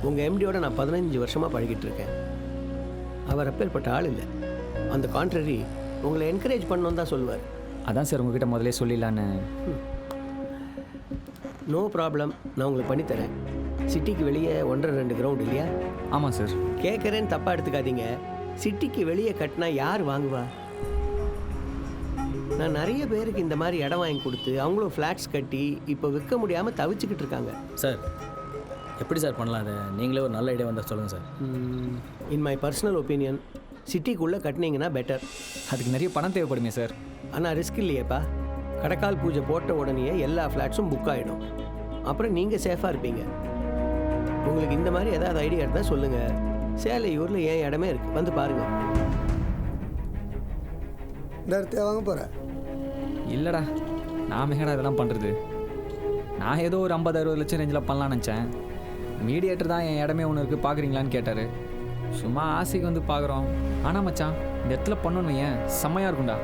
உங்கள் எம்டியோட நான் 15 வருஷமாக பழகிட்டு இருக்கேன். அவர் அப்பேற்பட்ட ஆள் இல்லை. அந்த கான்ட்ரரி உங்களை என்கரேஜ் பண்ணணும் தான் சொல்லுவார். அதான் சார் உங்ககிட்ட முதலே சொல்லிடலான்னு. நோ ப்ராப்ளம், நான் உங்களுக்கு பண்ணித்தரேன். சிட்டிக்கு வெளியே 1.5-2 கிரவுண்ட் இல்லையா? ஆமாம் சார். கேட்குறேன்னு தப்பாக எடுத்துக்காதீங்க. சிட்டிக்கு வெளியே கட்டினா யார் வாங்குவா? நான் நிறைய பேருக்கு இந்த மாதிரி இடம் வாங்கி கொடுத்து அவங்களும் ஃப்ளாட்ஸ் கட்டி இப்போ விற்க முடியாமல் தவிச்சுக்கிட்டு இருக்காங்க. சார் எப்படி சார் பண்ணலாம்? அதை நீங்களே ஒரு நல்ல ஐடியா வந்தால் சொல்லுங்கள் sir. In my personal opinion சிட்டிக்குள்ளே கட்டினீங்கன்னா பெட்டர். அதுக்கு நிறைய பணம் தேவைப்படுமே சார். ஆனால் ரிஸ்க் இல்லையேப்பா. கடைக்கால் பூஜை போட்ட உடனே எல்லா ஃப்ளாட்ஸும் புக் ஆகிடும். அப்புறம் நீங்கள் சேஃபாக இருப்பீங்க. உங்களுக்கு இந்த மாதிரி ஏதாவது ஐடியா இருந்தால் சொல்லுங்கள். சேலையூரில் ஏன் இடமே இருக்குது, வந்து பாருங்கள். டேரக்டாக வாங்க போகிறேன். இல்லைடா, நான் எங்கடா இதெல்லாம் பண்ணுறது. நான் ஏதோ ஒரு 50-60 லட்சம் ரேஞ்சில் பண்ணலான்னு நினச்சேன். மீடியேட்டர் தான் என் இடமே ஒன்று இருக்குது பார்க்குறீங்களான்னு கேட்டார். சும்மா ஆசைக்கு வந்து பார்க்குறோம். ஆனால் மச்சான் இந்த இடத்துல பண்ணணும் ஏன் செம்மையாக இருக்கும்டா.